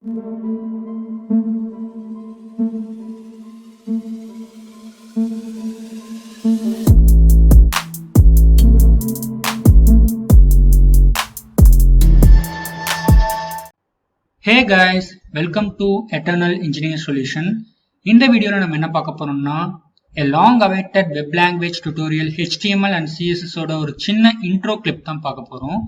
Hey guys, welcome to Eternal Engineering Solution. இந்த வீடியோல நம்ம என்ன பார்க்க போறோம்னா a long awaited web language tutorial HTML and CSS ஓட ஒரு சின்ன intro clip தான் பார்க்க போறோம்.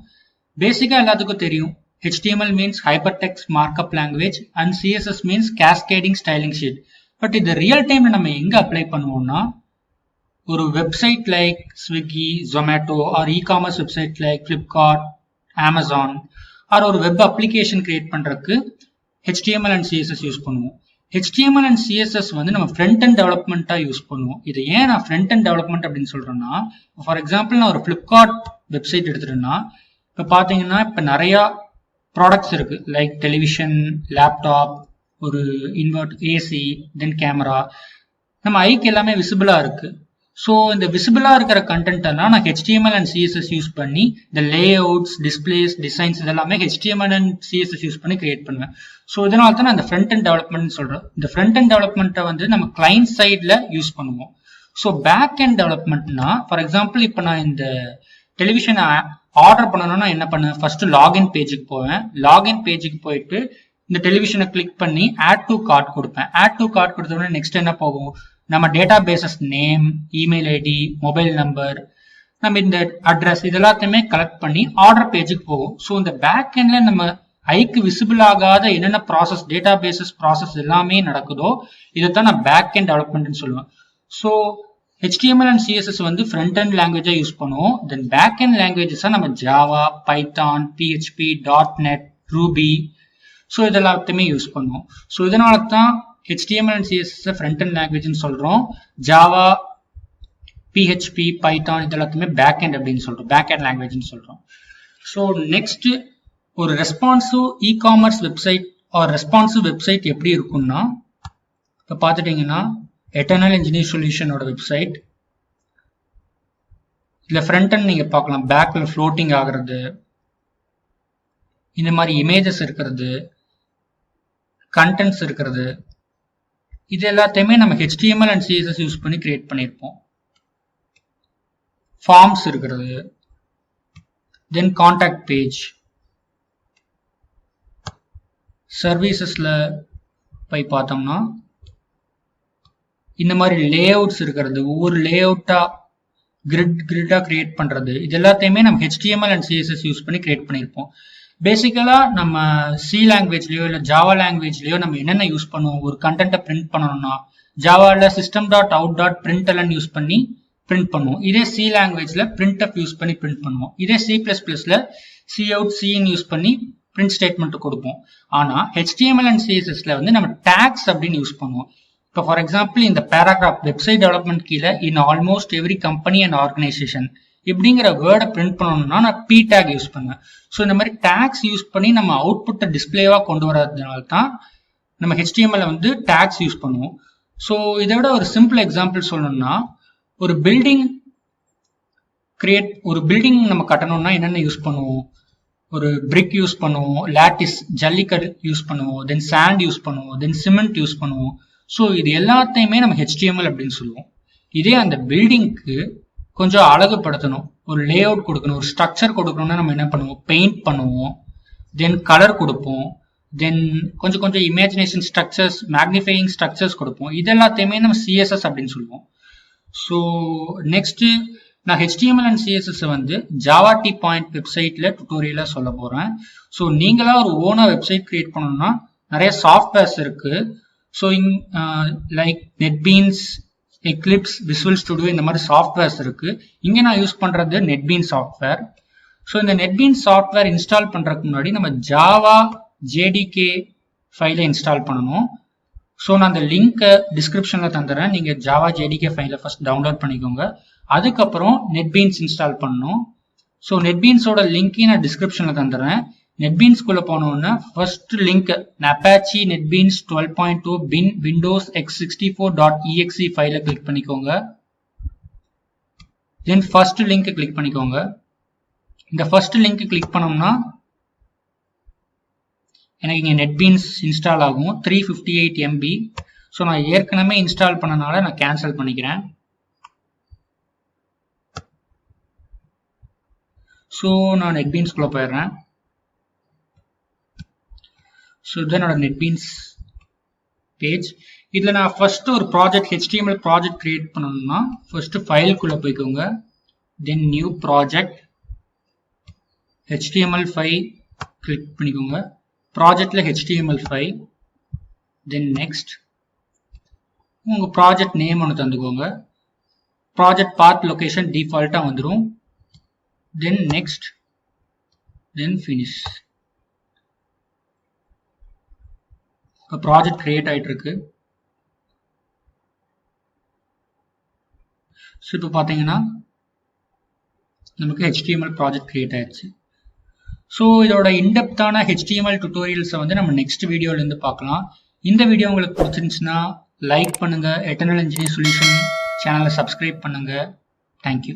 பேசிக்கா எல்லாத்துக்கும் தெரியும் HTML means hypertext markup language and CSS means cascading styling sheet. But இது ரியல் டைம்ல நம்ம எங்க அப்ளை பண்ணுவோம்னா ஒரு website like Swiggy, Zomato or e-commerce website like Flipkart, Amazon or ஒரு வெப் அப்ளிகேஷன் கிரியேட் பண்றதுக்கு HTML and CSS யூஸ் பண்ணுவோம். HTML and CSS வந்து நம்ம ஃப்ரண்ட் அண்ட் டெவலப்மெண்ட்டா யூஸ் பண்ணுவோம். இது ஏன் நான் ஃப்ரண்ட் அண்ட் டெவலப்மெண்ட் அப்படின்னு சொல்றேன்னா, ஃபார் எக்ஸாம்பிள் நான் ஒரு Flipkart வெப்சைட் எடுத்துட்டேன்னா, இப்போ பார்த்தீங்கன்னா இப்போ நிறைய ப்ராடக்ட்ஸ் இருக்கு, லைக் டெலிவிஷன், லேப்டாப், ஒரு இன்வெர்ட் ஏசி, தென் கேமரா, நம்ம ஐக்கு எல்லாமே விசிபிளா இருக்கு. ஸோ இந்த விசிபிளா இருக்கிற கண்டென்ட் எல்லாம் நான் HTML and CSS யூஸ் பண்ணி இந்த லேஅவுட்ஸ், டிஸ்பிளேஸ், டிசைன்ஸ் இதெல்லாமே HTML and CSS யூஸ் பண்ணி கிரியேட் பண்ணுவேன். ஸோ இதனால தான் நான் இந்த ஃப்ரண்ட் அண்ட் டெவலப்மெண்ட் சொல்றேன். இந்த ஃப்ரண்ட் அண்ட் டெவலப்மெண்ட்டை வந்து நம்ம கிளைண்ட் சைட்ல யூஸ் பண்ணுவோம். ஸோ பேக் அண்ட் டெவலப்மெண்ட்னா, ஃபார் எக்ஸாம்பிள் இப்போ நான் இந்த டெலிவிஷன் ஆர்டர் பண்ணணும்னா என்ன பண்ணுவேன், ஃபர்ஸ்ட் லாகின் பேஜுக்கு போவேன். லாகின் பேஜுக்கு போயிட்டு இந்த டெலிவிஷனை கிளிக் பண்ணி ஆட் டு கார்ட் கொடுப்பேன். ஆட் டு கார்ட் கொடுத்த உடனே நெக்ஸ்ட் என்ன போகும், நம்ம databases name, email ID, mobile number, நம்ம இந்த அட்ரஸ் இது எல்லாத்தையுமே கலெக்ட் பண்ணி ஆர்டர் பேஜுக்கு போகும். ஸோ இந்த பேக் எண்ட்ல நம்ம ஐக்கு விசிபிள் ஆகாத என்னென்ன ப்ராசஸ், டேட்டா பேசஸ் ப்ராசஸ் எல்லாமே நடக்குதோ இதைத்தான் நான் பேக் எண்ட் டெவலப்மெண்ட்னு சொல்லுவேன். ஸோ HTML and CSS வந்து ஃப்ரண்ட் அண்ட் லாங்குவேஜா யூஸ் பண்ணுவோம். தென் பேக் எண்ட் லாங்குவேஜஸா நம்ம Java, Python, PHP, .NET, Ruby, so இதெல்லாத்தையுமே யூஸ் பண்ணுவோம். ஸோ இதனால தான் HTML and CSS front end language சொல்றோம். ஜாவா, PHP, பைத்தான் இதெல்லாத்தையுமே பேக் எண்ட் அப்படின்னு சொல்றோம், பேக் எண்ட் லாங்குவேஜ் சொல்றோம். ஸோ நெக்ஸ்ட் ஒரு responsive e-commerce website or responsive website எப்படி இருக்கும்னா, இப்போ பார்த்துட்டீங்கன்னா எட்டர்னல் இன்ஜினியர் சொல்யூஷனோட வெப்சைட், இதுல ஃப்ரண்ட் எண்ட் நீங்க பார்க்கலாம், பேக்ல ஃப்ளோட்டிங் ஆகுறது, இந்த மாதிரி இமேஜஸ் இருக்கிறது, கண்டென்ட்ஸ் இருக்கிறது, இது எல்லாத்தையுமே நம்ம HTML and CSS யூஸ் பண்ணி கிரியேட் பண்ணியிருப்போம். ஃபார்ம்ஸ் இருக்கிறது, தென் கான்டாக்ட் பேஜ், சர்வீசஸ்ல போய் பார்த்தோம்னா இந்த மாதிரி லேஅவுட்ஸ் இருக்கிறது, ஒவ்வொரு லேஅவுட்டா கிரிட்டா கிரியேட் பண்றது, இது எல்லாத்தையுமே நம்ம HTML and CSS யூஸ் பண்ணி கிரியேட் பண்ணியிருப்போம். பேசிக்கலா நம்ம சி லாங்குவேஜ்லயோ இல்ல ஜாவா லாங்குவேஜ்லயோ நம்ம என்னென்ன யூஸ் பண்ணுவோம், ஒரு கண்டென்ட்டை பிரிண்ட் பண்ணணும்னா ஜாவால system.out.println யூஸ் பண்ணி பிரிண்ட் பண்ணுவோம். இதே சி லாங்குவேஜ்ல printf யூஸ் பண்ணி பிரிண்ட் பண்ணுவோம். இதே C++ல cout, cin யூஸ் பண்ணி பிரிண்ட் ஸ்டேட்மெண்ட் கொடுப்போம். ஆனா HTML and CSSல வந்து நம்ம tags அப்படின்னு யூஸ் பண்ணுவோம். இப்போ ஃபார் எக்ஸாம்பிள் இந்த பேராகிராஃப் வெப்சைட் டெவலப்மெண்ட் கீழே இன் almost every company and organisation இப்படிங்கிற வேர்டை பிரிண்ட் பண்ணணும்னா நான் P டேக் யூஸ் பண்ணுவேன். ஸோ இந்த மாதிரி டேக்ஸ் யூஸ் பண்ணி நம்ம அவுட்புட்டை டிஸ்பிளேவா கொண்டு வரதுனால தான் நம்ம HTML வந்து டேக்ஸ் யூஸ் பண்ணுவோம். ஸோ இதை விட ஒரு சிம்பிள் எக்ஸாம்பிள் சொல்லணும்னா, ஒரு பில்டிங் நம்ம கட்டணும்னா என்னென்ன யூஸ் பண்ணுவோம், ஒரு பிரிக் யூஸ் பண்ணுவோம், லாட்டிஸ் ஜல்லிக்கல் யூஸ் பண்ணுவோம், தென் சாண்ட் யூஸ் பண்ணுவோம், தென் சிமெண்ட் யூஸ் பண்ணுவோம். ஸோ இது எல்லாத்தையுமே நம்ம HTML அப்படின்னு சொல்லுவோம். இதே அந்த பில்டிங்க்கு கொஞ்சம் அழகுபடுத்தணும், ஒரு லே அவுட் கொடுக்கணும், ஒரு ஸ்ட்ரக்சர் கொடுக்கணும்னா நம்ம என்ன பண்ணுவோம், பெயிண்ட் பண்ணுவோம், தென் கலர் கொடுப்போம், தென் கொஞ்சம் இமேஜினேஷன் ஸ்ட்ரக்சர்ஸ், மேக்னிஃபையிங் ஸ்ட்ரக்சர்ஸ் கொடுப்போம். இது எல்லாத்தையுமே நம்ம CSS அப்படின்னு சொல்லுவோம். ஸோ நெக்ஸ்ட் நான் HTML and CSS வந்து ஜாவா டி பாயிண்ட் வெப்சைட்ல டுட்டோரியலா சொல்ல போறேன். ஸோ நீங்களா ஒரு ஓனா வெப்சைட் கிரியேட் பண்ணணும்னா நிறைய சாஃப்ட்வேர்ஸ் இருக்கு. So like Netbeans, Eclipse, Visual Studio இந்த மாதிரி சாஃப்ட்வேர்ஸ் இருக்கு. இங்க நான் யூஸ் பண்றது Netbeans சாஃப்ட்வேர். ஸோ இந்த Netbeans சாஃப்ட்வேர் இன்ஸ்டால் பண்றதுக்கு முன்னாடி நம்ம ஜாவா JDK ஃபைலை இன்ஸ்டால் பண்ணணும். ஸோ நான் அந்த லிங்க் டிஸ்கிரிப்ஷன்ல தந்துடுறேன், நீங்க ஜாவா JDK ஃபைலை ஃபர்ஸ்ட் டவுன்லோட் பண்ணிக்கோங்க. அதுக்கப்புறம் Netbeans இன்ஸ்டால் பண்ணணும். ஸோ Netbeansோட லிங்கையும் நான் டிஸ்கிரிப்ஷன்ல தந்துடுறேன். Netbeans குள்ள போனோம்னா first link Apache Netbeans 12.2 bin Windows x64.exe ஃபைலை கிளிக் பண்ணிக்கோங்க. தென் ஃபர்ஸ்ட் லிங்க் கிளிக் பண்ணிக்கோங்க. இந்த ஃபர்ஸ்ட் லிங்க் கிளிக் பண்ணோம்னா எனக்கு இங்கே நெட்பீன்ஸ் இன்ஸ்டால் ஆகும் 358 MB. ஸோ நான் ஏற்கனவே இன்ஸ்டால் பண்ணனால நான் கேன்சல் பண்ணிக்கிறேன். ஸோ நான் நெட்பீன்ஸ்குள்ளே போயிடுறேன். ஸோ இதுதான் என்னோட நெட்பீன்ஸ் பேஜ். இதில் நான் ஃபர்ஸ்ட் ஒரு ப்ராஜெக்ட் HTML ப்ராஜெக்ட் கிரியேட் பண்ணணும்னா ஃபர்ஸ்ட் ஃபைலுக்குள்ளே போய்க்கோங்க. தென் நியூ ப்ராஜெக்ட் HTML5 கிளிக் பண்ணிக்கோங்க. ப்ராஜெக்டில் HTML5. தென் நெக்ஸ்ட் உங்கள் ப்ராஜெக்ட் நேம் ஒன்று தந்துக்கோங்க. ப்ராஜெக்ட் பாத் லொகேஷன் டிஃபால்ட்டாக வந்துடும். தென் நெக்ஸ்ட், தென் ஃபினிஷ். இப்போ ப்ராஜெக்ட் கிரியேட் ஆகிட்டு இருக்கு. ஸோ இப்போ பார்த்தீங்கன்னா நமக்கு HTML ப்ராஜெக்ட் கிரியேட் ஆயிடுச்சு. ஸோ இதோட இன்டெப்த்தான HTML டுட்டோரியல்ஸை வந்து நம்ம நெக்ஸ்ட் வீடியோலேருந்து பார்க்கலாம். இந்த வீடியோ உங்களுக்கு பிடிச்சிருந்துச்சுன்னா லைக் பண்ணுங்கள். எட்டர்னல் இன்ஜினியர் சொல்யூஷன் சேனலை சப்ஸ்கிரைப் பண்ணுங்கள். தேங்க்யூ.